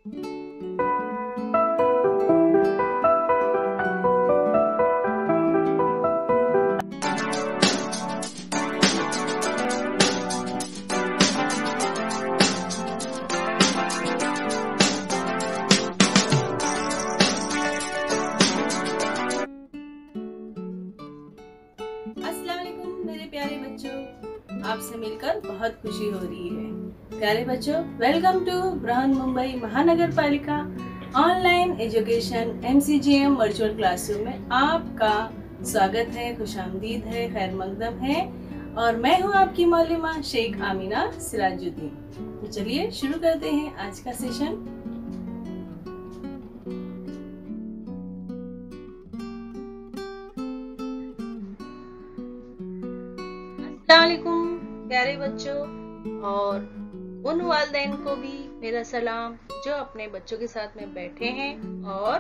मेरे प्यारे बच्चों, आपसे मिलकर बहुत खुशी हो रही है। प्यारे बच्चों, वेलकम टू बृहन्मुंबई महानगर पालिका online education MCGM virtual classroom में आपका स्वागत है, खुशामदीद है, खैर मकदम है। और मैं हूँ आपकी मौलिमा शेख आमीना सिराजुद्दीन। तो चलिए शुरू करते हैं आज का सेशन। अस्सलामुअलैकुम प्यारे बच्चों, और उन वालिदैन को भी मेरा सलाम जो अपने बच्चों के साथ में बैठे हैं और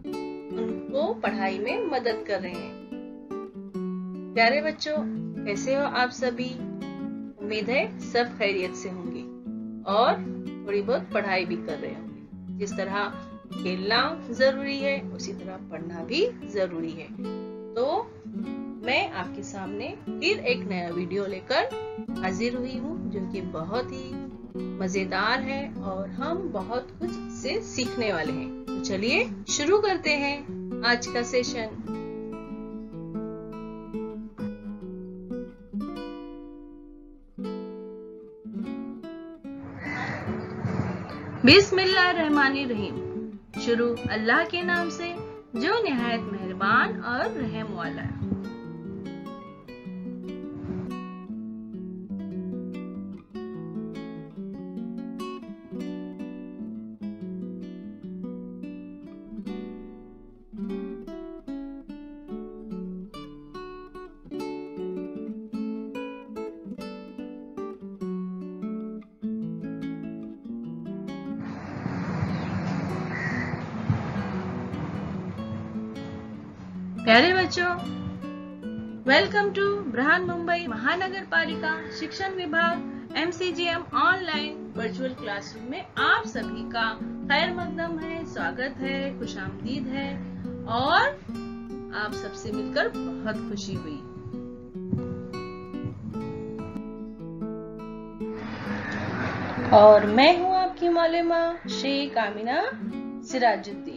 उनको पढ़ाई में मदद कर रहे हैं। प्यारे बच्चों, कैसे हो आप सभी? उम्मीद है सब खैरियत से होंगे और थोड़ी बहुत पढ़ाई भी कर रहे होंगे। जिस तरह खेलना जरूरी है उसी तरह पढ़ना भी जरूरी है। तो मैं आपके सामने फिर एक नया वीडियो लेकर हाजिर हुई हूँ जो कि बहुत ही मजेदार है और हम बहुत कुछ इससे सीखने वाले हैं। तो चलिए शुरू करते हैं आज का सेशन। बिस्मिल्लाहिर्रहमानिर्रहीम। शुरू अल्लाह के नाम से जो निहायत मेहरबान और रहम वाला है। प्यारे बच्चों, वेलकम टू बृहन्मुंबई महानगर पालिका शिक्षण विभाग MCGM ऑनलाइन वर्चुअल क्लासरूम में आप सभी का खैर मकदम है, स्वागत है, खुशामदीद है और आप सबसे मिलकर बहुत खुशी हुई। और मैं हूँ आपकी मौलिमा शेख आमीना सिराजुद्दीन।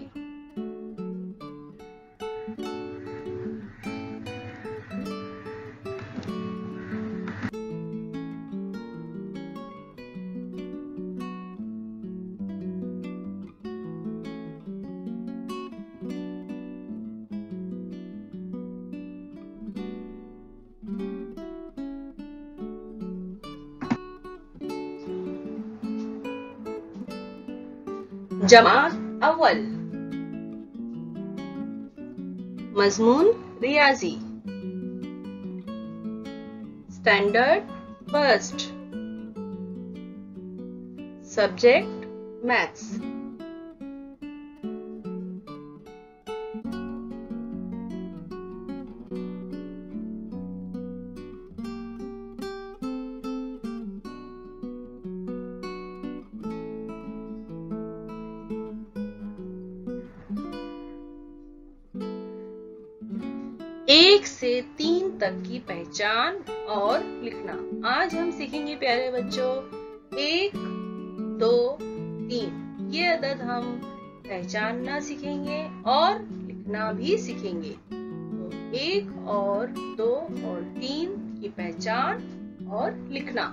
जमात अव्वल, मजमून रियाजी, स्टैंडर्ड फर्स्ट, सब्जेक्ट मैथ्स। एक से 3 तक की पहचान और लिखना। आज हम सीखेंगे प्यारे बच्चों 1, 2, 3 ये अदद हम पहचानना सीखेंगे और लिखना भी सीखेंगे। तो 1 और 2 और 3 की पहचान और लिखना।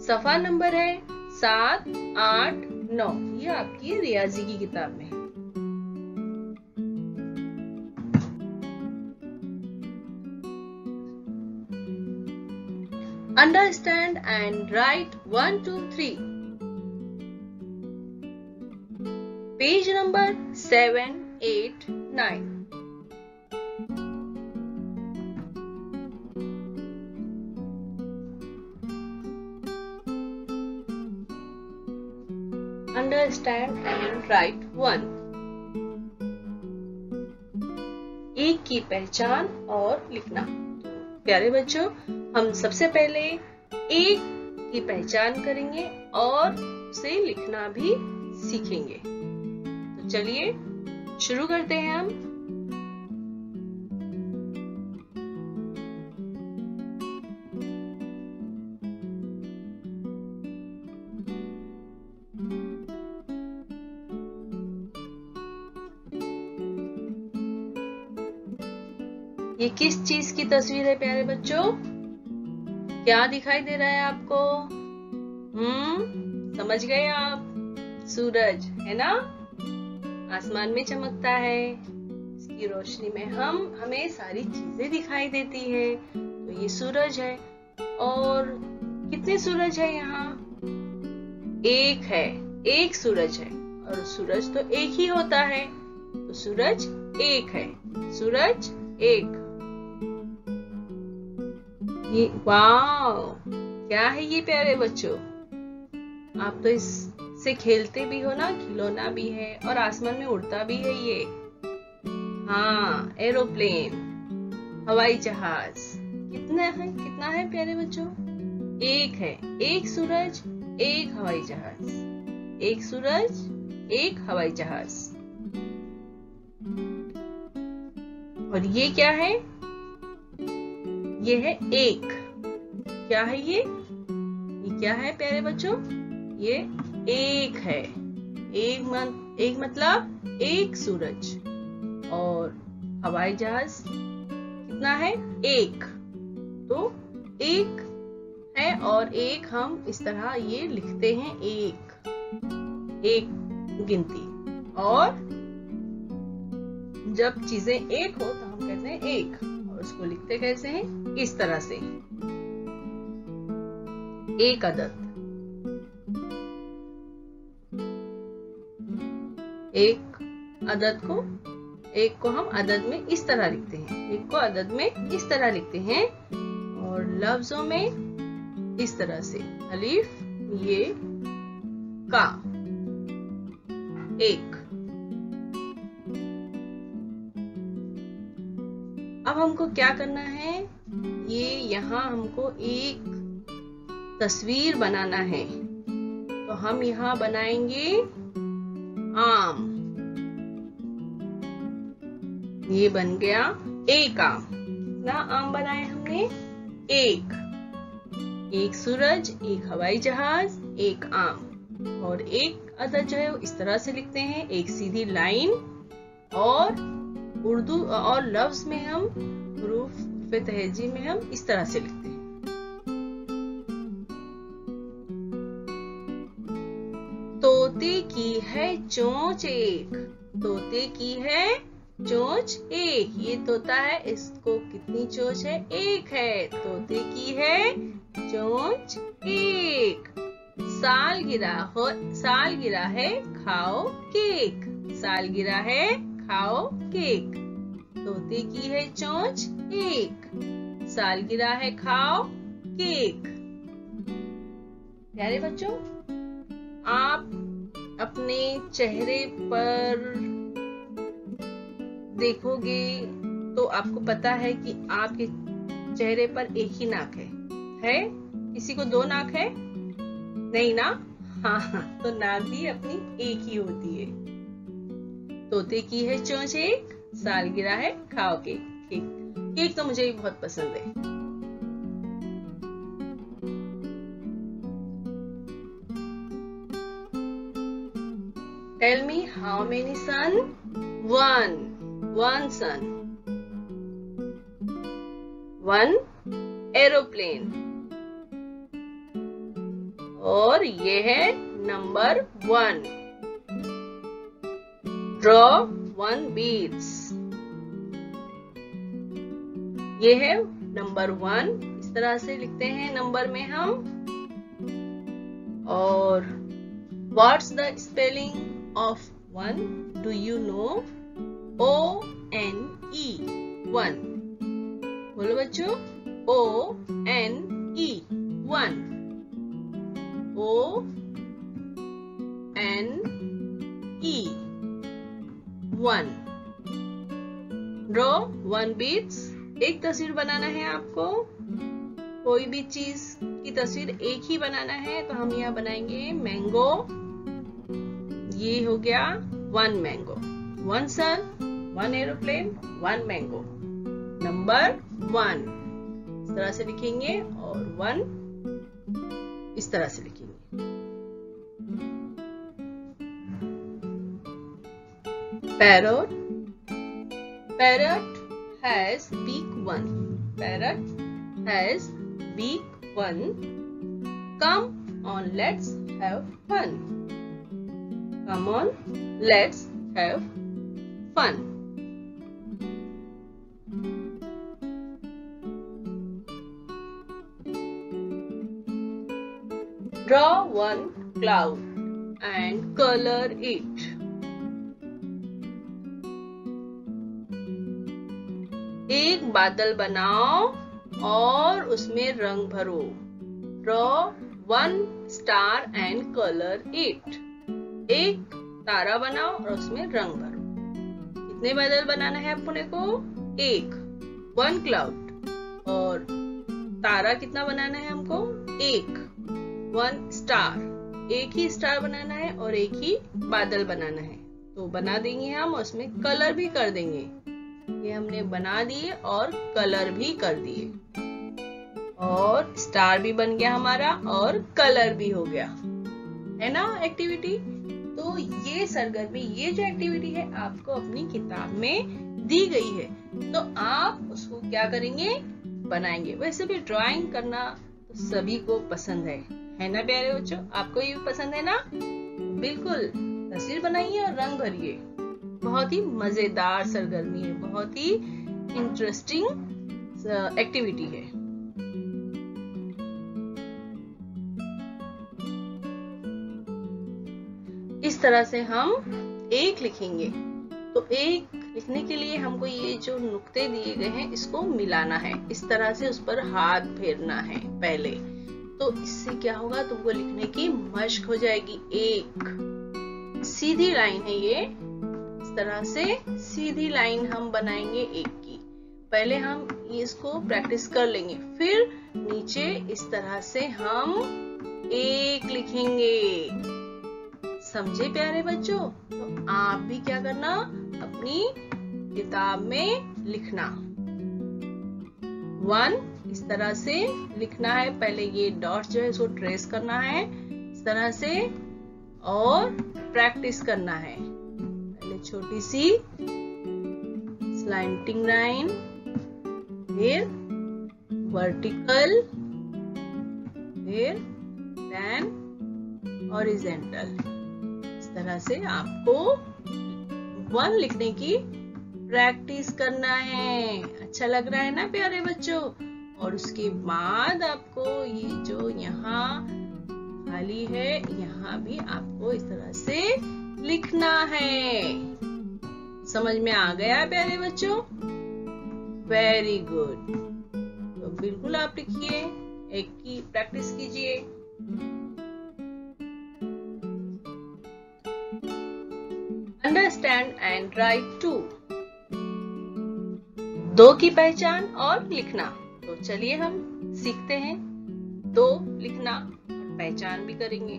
सफा नंबर है 7, 8, 9। ये आपकी रियाजी की किताब में है। Understand and write 1, 2, 3. Page number 7, 8, 9. Understand and write 1. एक की पहचान और लिखना। प्यारे बच्चों, हम सबसे पहले एक की पहचान करेंगे और उसे लिखना भी सीखेंगे। तो चलिए शुरू करते हैं हम। ये किस चीज की तस्वीर है प्यारे बच्चों? क्या दिखाई दे रहा है आपको? समझ गए आप? सूरज है ना, आसमान में चमकता है, इसकी रोशनी में हमें सारी चीजें दिखाई देती है। तो ये सूरज है। और कितने सूरज है यहाँ? एक है, एक सूरज है। और सूरज तो एक ही होता है, तो सूरज एक है, सूरज एक। ये वाव, क्या है ये प्यारे बच्चों? आप तो इससे खेलते भी हो ना, खिलौना भी है और आसमान में उड़ता भी है ये। हाँ, एरोप्लेन, हवाई जहाज। कितना है प्यारे बच्चों? एक है, एक सूरज, एक हवाई जहाज। एक सूरज, एक हवाई जहाज। और ये क्या है? ये है एक। क्या है ये? ये क्या है प्यारे बच्चों? ये एक है। एक मतलब एक सूरज। और हवाई जहाज कितना है? एक। तो एक है और एक हम इस तरह ये लिखते हैं, एक गिनती। और जब चीजें एक हो तो हम कहते हैं एक, और उसको लिखते कैसे हैं? इस तरह से, एक अदद। एक को हम अदद में इस तरह लिखते हैं, एक को अदद में इस तरह लिखते हैं, और लफ्जों में इस तरह से, अलिफ ये का, एक। अब हमको क्या करना है? ये यहाँ हमको एक तस्वीर बनाना है। तो हम यहाँ बनाएंगे आम। ये बन गया एक आम। कितना आम बनाए हमने? एक सूरज, एक हवाई जहाज, एक आम। और एक अदद जो है वो इस तरह से लिखते हैं, एक सीधी लाइन। और उर्दू और लफ्ज में हम हुरूफ तहजी में हम इस तरह से लिखते हैं। तोते की है चोंच एक, तोते की है चोंच एक। ये तोता है, इसको कितनी चोंच है? एक है। तोते की है चोंच एक। सालगिरह है खाओ केक, सालगिरह है खाओ केक। तोते की है चोंच एक, सालगिरह है खाओ केक। प्यारे बच्चों, आप अपने चेहरे पर देखोगे तो आपको पता है कि आपके चेहरे पर एक ही नाक है? किसी को दो नाक है? नहीं ना? हाँ, तो नाक भी अपनी एक ही होती है। तोते की है चोंच एक, सालगिरह है खाओ केक। केक तो मुझे भी बहुत पसंद है। Tell me how many sun? One sun. One aeroplane. और ये है नंबर 1. Draw 1 beads. ये है नंबर 1. इस तरह से लिखते हैं नंबर में हम. और what's the spelling of 1? Do you know? O-N-E. 1. बोलो बच्चों. O-N-E. 1. O-N-E. 1. Draw 1 beads. एक तस्वीर बनाना है आपको. कोई भी चीज की तस्वीर एक ही बनाना है तो हम यहाँ बनाएंगे मैंगो। ये हो गया 1 मैंगो, 1 सन, 1 एरोप्लेन, 1 मैंगो। नंबर 1 इस तरह से लिखेंगे और 1 इस तरह से लिखेंगे। Parrot. Parrot has beak 1. Parrot has beak 1. Come on, let's have fun. Come on, let's have fun. Draw 1 cloud and color it. एक बादल बनाओ और उसमें रंग भरो। Draw 1 star and color it. एक तारा बनाओ और उसमें रंग भरो। कितने बादल बनाना है अपने को? एक, 1 क्लाउड। और तारा कितना बनाना है हमको? एक, 1 स्टार। एक ही स्टार बनाना है और एक ही बादल बनाना है। तो बना देंगे हम, उसमें कलर भी कर देंगे। ये हमने बना दिए और कलर भी कर दिए और स्टार भी बन गया हमारा और कलर भी हो गया, है ना एक्टिविटी। तो ये सरगर्मी, ये जो एक्टिविटी है आपको अपनी किताब में दी गई है, तो आप उसको क्या करेंगे? बनाएंगे। वैसे भी ड्राइंग करना तो सभी को पसंद है ना प्यारे बच्चों? आपको ये पसंद है ना? बिल्कुल तस्वीर बनाइए और रंग भरिए। बहुत ही मजेदार सरगर्मी है, बहुत ही इंटरेस्टिंग एक्टिविटी है। इस तरह से हम एक लिखेंगे। तो एक लिखने के लिए हमको ये जो नुक्ते दिए गए हैं इसको मिलाना है। इस तरह से उस पर हाथ फेरना है पहले, तो इससे क्या होगा? तुमको लिखने की मशक हो जाएगी। एक सीधी लाइन है ये, इस तरह से सीधी लाइन हम बनाएंगे एक की। पहले हम इसको प्रैक्टिस कर लेंगे, फिर नीचे इस तरह से हम एक लिखेंगे। समझे प्यारे बच्चों? तो आप भी क्या करना? अपनी किताब में लिखना। 1 इस तरह से लिखना है। पहले ये डॉट जो है इसको ट्रेस करना है इस तरह से और प्रैक्टिस करना है। पहले छोटी सी स्लैंटिंग लाइन, फिर वर्टिकल, फिर देन हॉरिजॉन्टल। इस तरह से आपको 1 लिखने की प्रैक्टिस करना है। अच्छा लग रहा है ना प्यारे बच्चों? और उसके बाद आपको ये जो यहाँ खाली है, यहाँ भी आपको इस तरह से लिखना है। समझ में आ गया प्यारे बच्चों? Very good. तो बिल्कुल आप लिखिए, एक की प्रैक्टिस कीजिए। Understand and right to. 2 की पहचान और लिखना। तो चलिए हम सीखते हैं 2 लिखना और पहचान भी करेंगे।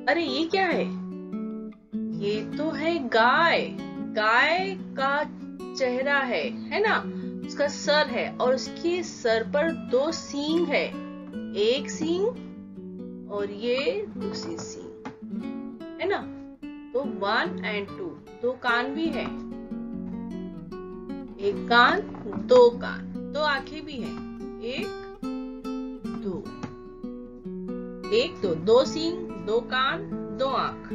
अरे ये क्या है? ये तो है गाय। गाय का चेहरा है ना? उसका सर है और उसके सर पर 2 सींग है। एक सींग और ये दूसरी सींग, है ना? तो 1 और 2, 2 कान भी है। एक कान, 2 कान, 2 आंखें भी है। 1 2, 1 2, 2 सींग, 2 कान, 2 आंख।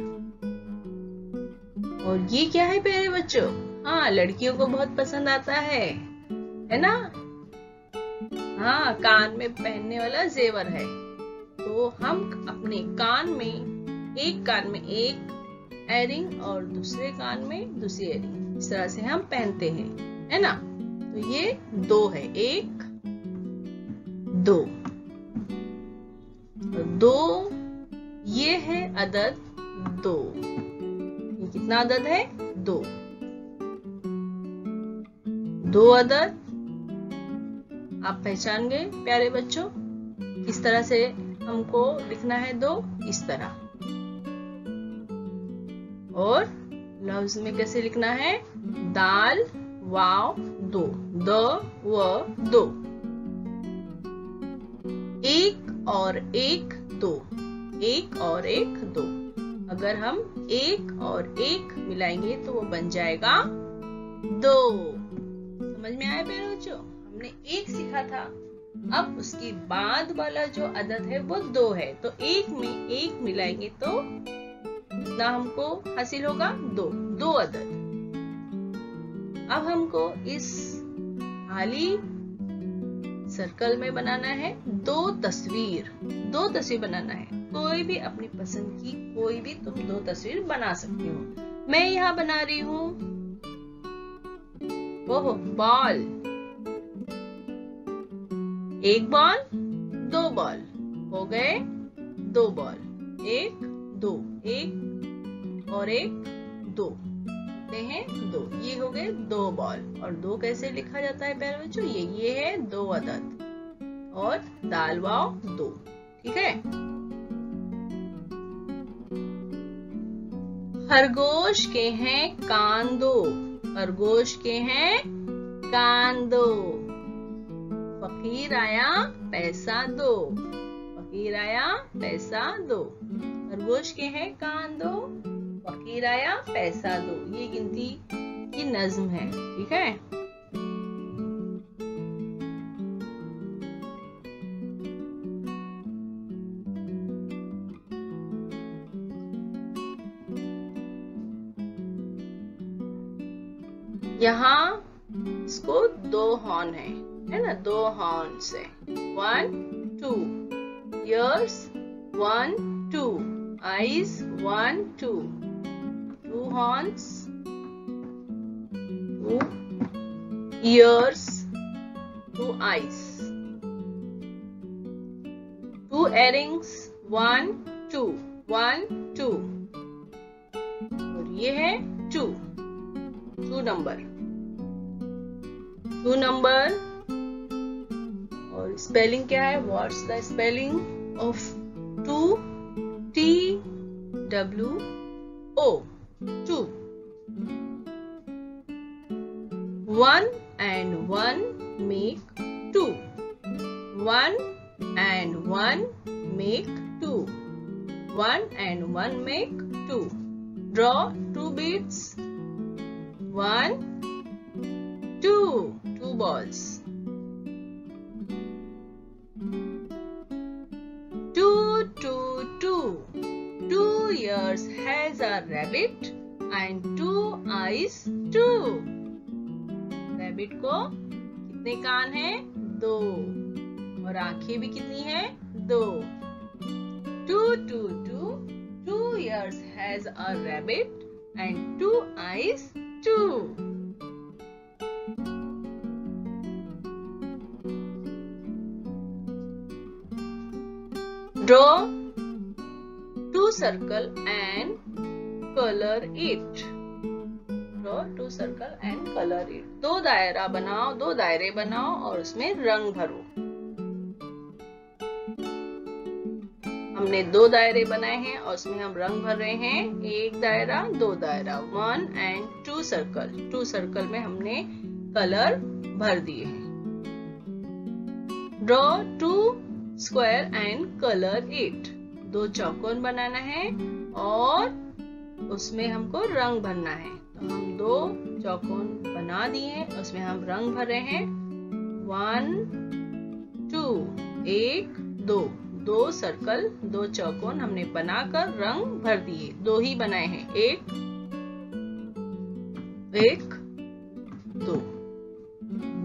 और ये क्या है प्यारे बच्चों? हाँ, लड़कियों को बहुत पसंद आता है ना? हाँ, कान में पहनने वाला जेवर है। तो हम अपने कान में, एक कान में एक एयरिंग और दूसरे कान में दूसरी एयरिंग, इस तरह से हम पहनते हैं, है ना? तो ये 2 है। 1 2 2 ये है अदद 2। ये कितना अदद है? 2। 2 अदद आप पहचान गए प्यारे बच्चों। किस तरह से हमको लिखना है 2? इस तरह। और लफ्ज में कैसे लिखना है? दाल वाव 2, द व 2। 1 और 1 2, 1 और 1 2। अगर हम 1 और 1 मिलाएंगे तो वो बन जाएगा 2। समझ में आया प्यारे बच्चों? हमने 1 सीखा था, अब उसके बाद वाला जो अदद है वो 2 है, तो 1 में 1 मिलाएंगे तो कितना हमको हासिल होगा? 2 अदद। अब हमको इस खाली सर्कल में बनाना है 2 तस्वीर। 2 तस्वीर बनाना है। कोई भी अपनी पसंद की कोई भी तुम 2 तस्वीर बना सकते हो। मैं यहाँ बना रही हूँ वो बॉल। 1 बॉल 2 बॉल हो गए 2 बॉल। 1 2, 1 और 1 2 हैं 2। ये हो गए 2 बॉल। और 2 कैसे लिखा जाता है प्यारे बच्चों? ये है 2 अदद। और दाल वाव 2। ठीक है। खरगोश के हैं कान 2। खरगोश के हैं कान 2। फकीर आया पैसा 2। फकीर आया पैसा 2। खरगोश के हैं कान 2, फकीर आया पैसा 2। ये गिनती की नज्म है। ठीक है। यहाँ इसको 2 हॉर्न है ना? 2 हॉर्न से 1 2 ears 1 2 eyes 1 2 2 horns 2 ears 2 eyes 2 earrings 1 2 1 2। और ये है 2 नंबर 2 नंबर। और स्पेलिंग क्या है? What's the spelling of 2? TWO 2। 1 and 1 make 2। 1 and 1 make 2। 1 and 1 make 2। Draw 2 beads। 1 2 2 balls। 2 2 2 2 ears has a rabbit and 2 eyes 2। Rabbit को कितने कान हैं? 2। और आंखें भी कितनी हैं? 2। 2 2 2 2 ears has a rabbit and 2 eyes 2। Draw 2 circle and color it। Draw 2 circle and color it। 2 दायरा बनाओ, 2 दायरे बनाओ और उसमें रंग भरो। हमने 2 दायरे बनाए हैं और उसमें हम रंग भर रहे हैं। 1 दायरा 2 दायरा 1 and 2 सर्कल। 2 सर्कल में हमने कलर भर दिए हैं। Draw 2 square and colour it. 2 चौकोन बनाना है और उसमें हमको रंग भरना है। तो हम 2 चौकोन बना दिए हैं, उसमें हम रंग भर रहे हैं। 1 2 1 2 2 सर्कल 2 चौकोन हमने बनाकर रंग भर दिए। 2 ही बनाए हैं। 1 1 2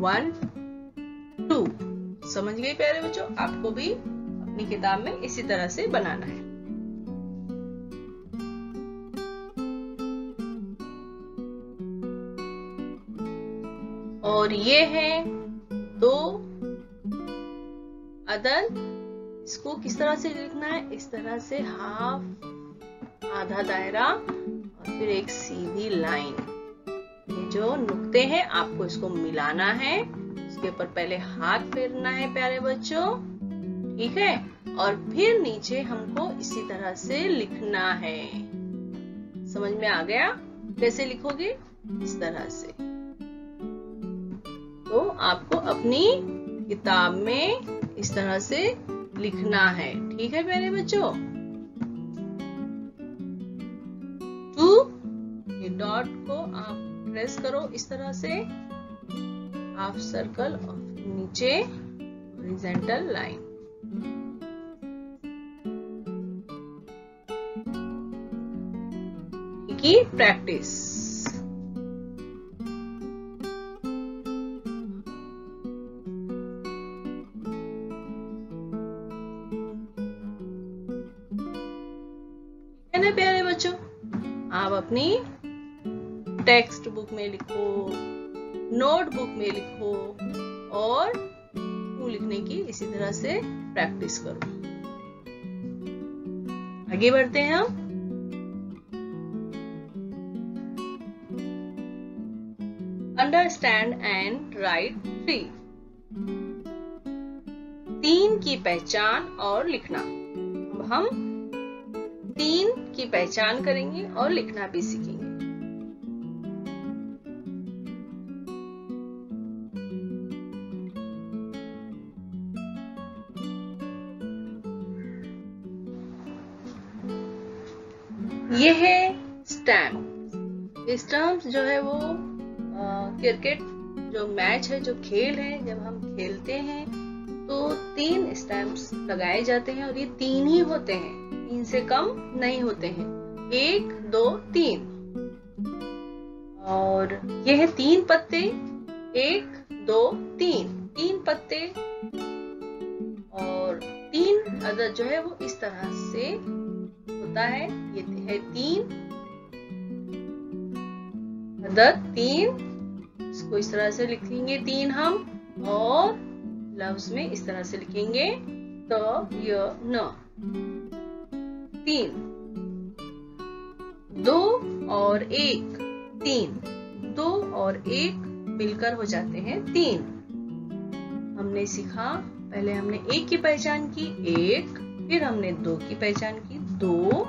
1 2। समझ गए प्यारे बच्चों? आपको भी अपनी किताब में इसी तरह से बनाना है। और ये है 2 अदद इसको किस तरह से लिखना है, इस तरह से हाफ, आधा दायरा और फिर एक सीधी लाइन। ये जो नुक्ते हैं आपको इसको मिलाना है, इसके ऊपर पहले हाथ फेरना है प्यारे बच्चों, ठीक है, और फिर नीचे हमको इसी तरह से लिखना है। समझ में आ गया कैसे लिखोगे, इस तरह से। तो आपको अपनी किताब में इस तरह से लिखना है, ठीक है प्यारे बच्चों। टू, ये डॉट को आप ट्रेस करो इस तरह से, हाफ सर्कल और नीचे हॉरिजॉन्टल लाइन। की प्रैक्टिस। है ना प्यारे बच्चों, आप अपनी टेक्स्ट बुक में लिखो, नोटबुक में लिखो और लिखने की इसी तरह से प्रैक्टिस करो। आगे बढ़ते हैं हम। अंडरस्टैंड एंड राइट 3, 3 की पहचान और लिखना। अब हम 3 की पहचान करेंगे और लिखना भी सीखेंगे। ये है स्टैम्प। स्टैम्प जो है वो क्रिकेट जो मैच है, जो खेल है, जब हम खेलते हैं तो 3 स्टैम्प्स लगाए जाते हैं और ये 3 ही होते हैं, 3 से कम नहीं होते हैं। 1 2 3 और ये है 3 पत्ते, 1 2 3 पत्ते और 3 अदद जो है वो इस तरह से होता है। ये है 3 अदद, 3, इसको इस तरह से लिखेंगे 3 हम, और लफ्ज में इस तरह से लिखेंगे तो य न 3, 2 और 1 3, 2 और 1 मिलकर हो जाते हैं 3। हमने सीखा, पहले हमने 1 की पहचान की 1, फिर हमने 2 की पहचान की 2,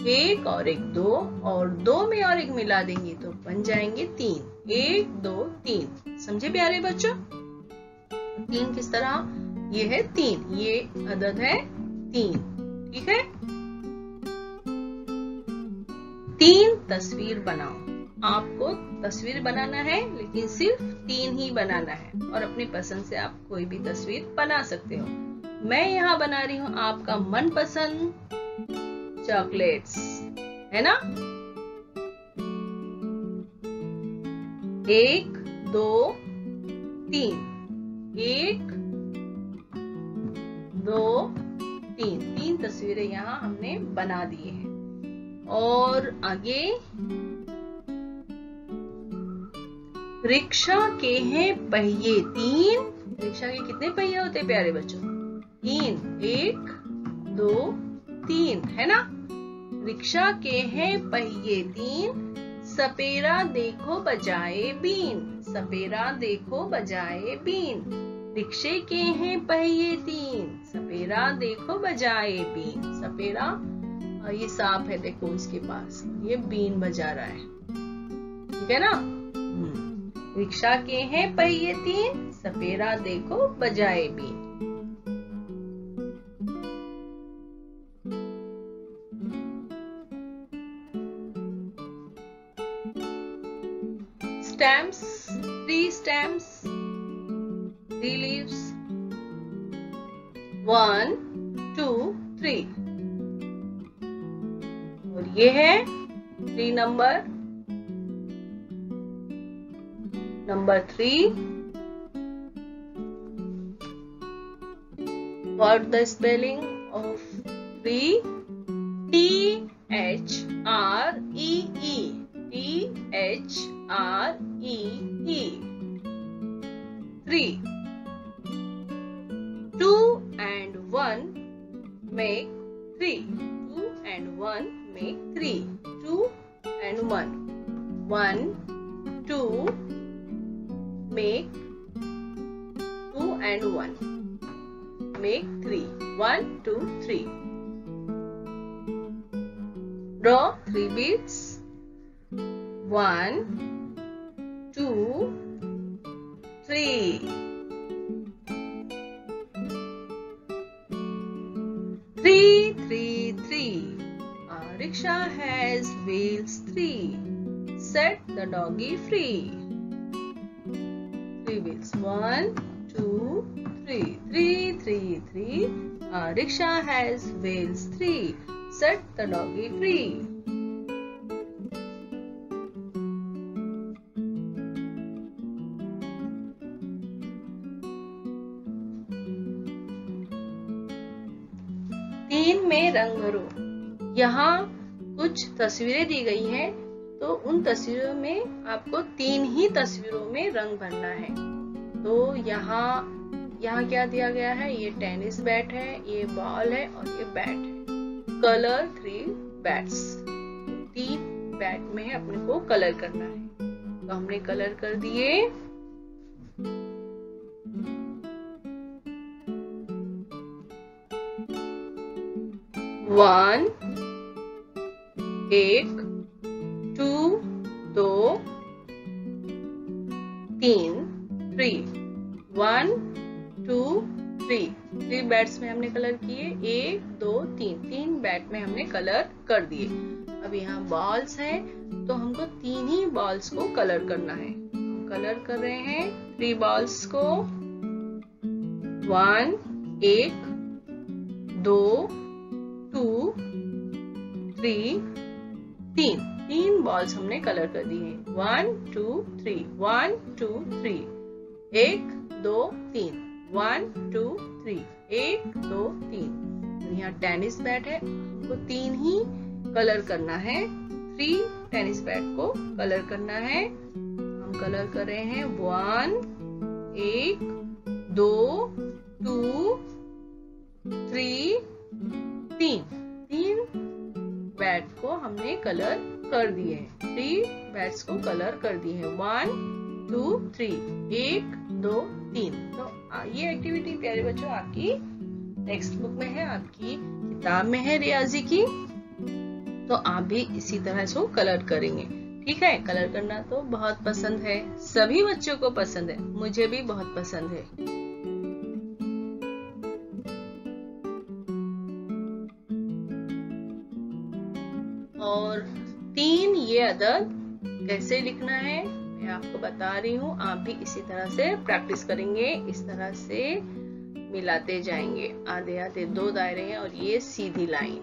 1 और 1 2 और 2 में और 1 मिला देंगे तो बन जाएंगे 3, 1 2 3। समझे प्यारे बच्चों? 3 किस तरह, ये है 3, ये अदद है 3, ठीक है। 3 तस्वीर बनाओ। आपको तस्वीर बनाना है लेकिन सिर्फ 3 ही बनाना है और अपनी पसंद से आप कोई भी तस्वीर बना सकते हो। मैं यहाँ बना रही हूँ आपका मनपसंद चॉकलेट्स, है ना। 1 2 3, 1 2 3 तस्वीरें यहाँ हमने बना दी है। और आगे, रिक्शा के हैं पहिए 3। रिक्शा के कितने पहिए होते हैं प्यारे बच्चों? 3, 1 2 3, है ना। रिक्शा के हैं पहिए 3, सपेरा देखो बजाए बीन, सपेरा देखो बजाए बीन। रिक्शे के हैं पहिए 3, सपेरा देखो बजाए बीन। सपेरा ये सांप है, देखो इसके पास, ये बीन बजा रहा है, ठीक है ना। रिक्शा के हैं पहिए 3, सपेरा देखो बजाए बीन। Stamps, 3 stamps, 3 leaves, 1 2 3 और ये है 3 number 3। What the spelling of 3? T-H-R-E-E, T-H-R-E-E, 3. 2 and 1 1, 2, make 2 and 1, make 3, 1, 2, 3. Draw 3 beads, 1, 2, 3. 3, 3, 3. A rickshaw has wheels 3. Set the doggy free. 3 wheels, 1, 2, 3. 3, 3, 3. A rickshaw has wheels 3. Set the doggy free. तीन में रंग भरो। यहाँ कुछ तस्वीरें दी गई हैं, तो उन तस्वीरों में आपको 3 ही तस्वीरों में रंग भरना है। तो यहाँ क्या दिया गया है? ये टेनिस बैट है, ये बॉल है और ये बैट है। कलर 3 बैट्स, 3 बैट में अपने को कलर करना है। तो हमने कलर कर दिए। वन, 1, 2, 2, 3, 3, 1, 2, 3, 3 बैट्स में हमने कलर किए। 1, 2, 3 बैट में हमने कलर कर दिए। अब यहाँ बॉल्स हैं, तो हमको 3 ही बॉल्स को कलर करना है। कलर कर रहे हैं 3 बॉल्स को। 1, 1, 2, 2, 3, 3 बॉल्स हमने कलर कर दिए। 1, 2, 3, 1, 2, 3, 1, 2, 3, 1, 2, 3, 1, 2, 3। यहाँ टेनिस बैट है, हमको 3 ही कलर करना है। 3 टेनिस बैट को कलर करना है। हम कलर कर रहे हैं 1, 1, 2, 2, 3, 3 बैट को हमने कलर कर दिए हैं। 3 बैट्स को कलर कर दिए हैं। 1, 2, 3, 1, 2, 3। तो ये एक्टिविटी प्यारे बच्चों आपकी टेक्स्ट बुक में है, आपकी किताब में है रियाजी की। तो आप भी इसी तरह इसको कलर करेंगे। ठीक है, कलर करना तो बहुत पसंद है, सभी बच्चों को पसंद है, मुझे भी बहुत पसंद है। और 3 ये अदद कैसे लिखना है मैं आपको बता रही हूँ। आप भी इसी तरह से प्रैक्टिस करेंगे, इस तरह से मिलाते जाएंगे। आधे आधे 2 दायरे हैं और ये सीधी लाइन।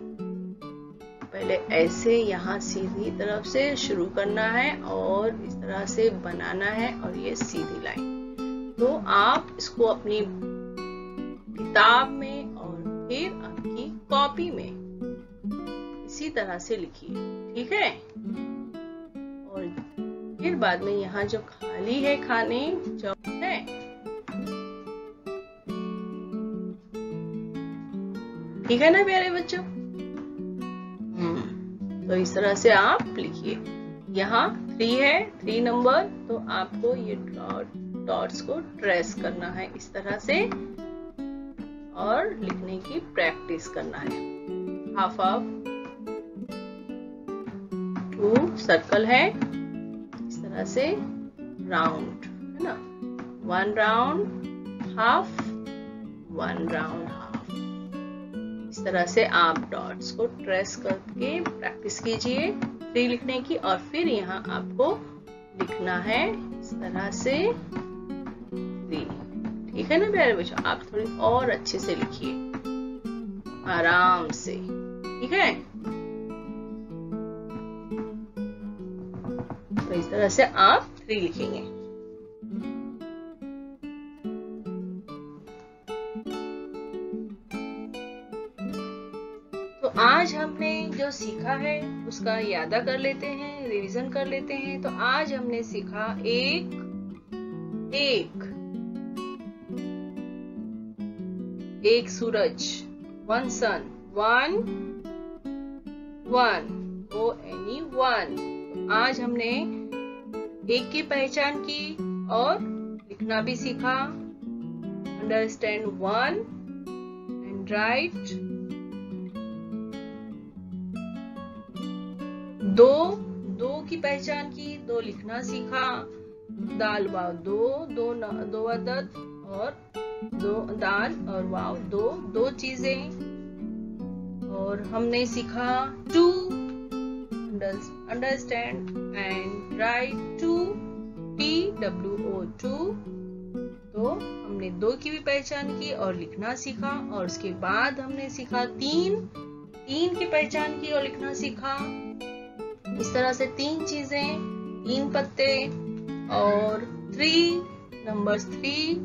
पहले ऐसे यहाँ सीधी तरफ से शुरू करना है और इस तरह से बनाना है और ये सीधी लाइन। तो आप इसको अपनी किताब में और फिर आपकी कॉपी में इसी तरह से लिखिए। ठीक है, और फिर बाद में यहाँ जो खाली है खाने जो है, ठीक है ना प्यारे बच्चों। तो इस तरह से आप लिखिए। यहाँ 3 है, 3 नंबर, तो आपको ये डॉट्स को ट्रेस करना है इस तरह से और लिखने की प्रैक्टिस करना है। हाफ 2 सर्कल है इस तरह से, राउंड है ना, 1 राउंड हाफ, 1 राउंड हाफ। इस तरह से आप डॉट्स को ट्रेस करके प्रैक्टिस कीजिए 3 लिखने की। और फिर यहाँ आपको लिखना है इस तरह से 3। ठीक है ना प्यारे बच्चों, आप थोड़ी और अच्छे से लिखिए, आराम से। ठीक है, तो इस तरह से आप 3 लिखेंगे। तो आज हमने जो सीखा है उसका यादा कर लेते हैं, रिवीजन कर लेते हैं। तो आज हमने सीखा एक सूरज, 1 सन, 1 1 O N E 1। तो आज हमने एक की पहचान की और लिखना भी सीखा। Understand 1 and right. 2 की पहचान की, 2 लिखना सीखा। दाल वाव 2 अदद और 2 दाल और वाव 2 चीजें। और हमने सीखा 2 अंडरस्टैंड एंड राइट 2 TWO 2। तो हमने 2 की भी पहचान की और लिखना सीखा। और उसके बाद हमने सीखा 3 की पहचान की और लिखना सीखा। इस तरह से 3 चीजें, 3 पत्ते और 3 numbers 3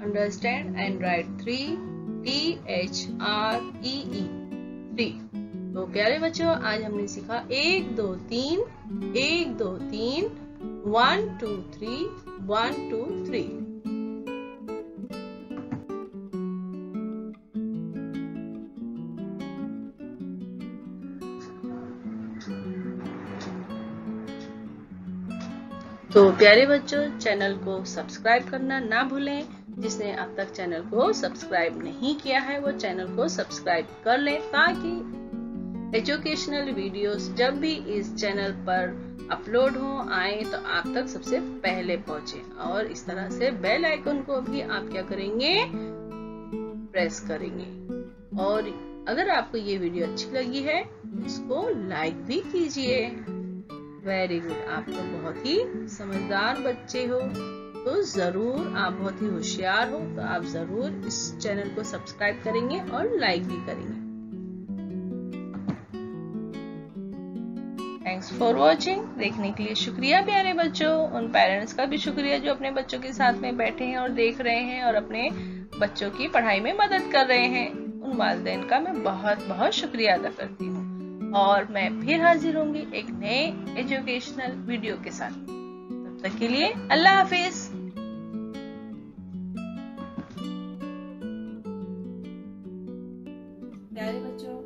understand and right 3 THREE 3। तो प्यारे बच्चों, आज हमने सीखा 1 2 3 1 2 3 1 2 3 1 2 3। तो प्यारे बच्चों, चैनल को सब्सक्राइब करना ना भूलें। जिसने अब तक चैनल को सब्सक्राइब नहीं किया है वो चैनल को सब्सक्राइब कर लें, ताकि एजुकेशनल वीडियोस जब भी इस चैनल पर अपलोड हो आए तो आप तक सबसे पहले पहुंचे। और इस तरह से बेल आइकन को भी आप क्या करेंगे, प्रेस करेंगे। और अगर आपको ये वीडियो अच्छी लगी है इसको लाइक भी कीजिए। वेरी गुड, आप तो बहुत ही समझदार बच्चे हो, तो जरूर आप बहुत ही होशियार हो, तो आप जरूर इस चैनल को सब्सक्राइब करेंगे और लाइक भी करेंगे। Thanks for watching. देखने के लिए शुक्रिया प्यारे बच्चों। उन पेरेंट्स का भी शुक्रिया जो अपने बच्चों के साथ में बैठे हैं और देख रहे हैं और अपने बच्चों की पढ़ाई में मदद कर रहे हैं। उन वालिदैन का मैं बहुत बहुत शुक्रिया अदा करती हूँ। और मैं फिर हाजिर होंगी एक नए एजुकेशनल वीडियो के साथ। तब तक के लिए अल्लाह हाफिज। प्यारे बच्चों,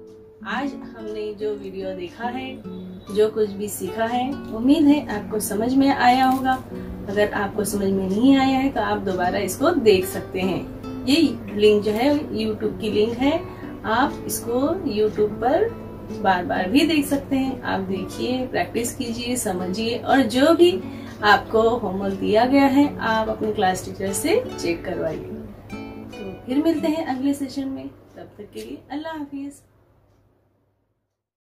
आज हमने जो वीडियो देखा है, जो कुछ भी सीखा है, उम्मीद है आपको समझ में आया होगा। अगर आपको समझ में नहीं आया है तो आप दोबारा इसको देख सकते हैं। ये लिंक जो है YouTube की लिंक है, आप इसको YouTube पर बार बार भी देख सकते हैं। आप देखिए, प्रैक्टिस कीजिए, समझिए और जो भी आपको होमवर्क दिया गया है आप अपने क्लास टीचर से चेक करवाइए। तो फिर मिलते हैं अगले सेशन में। तब तक के लिए अल्लाह हाफिज।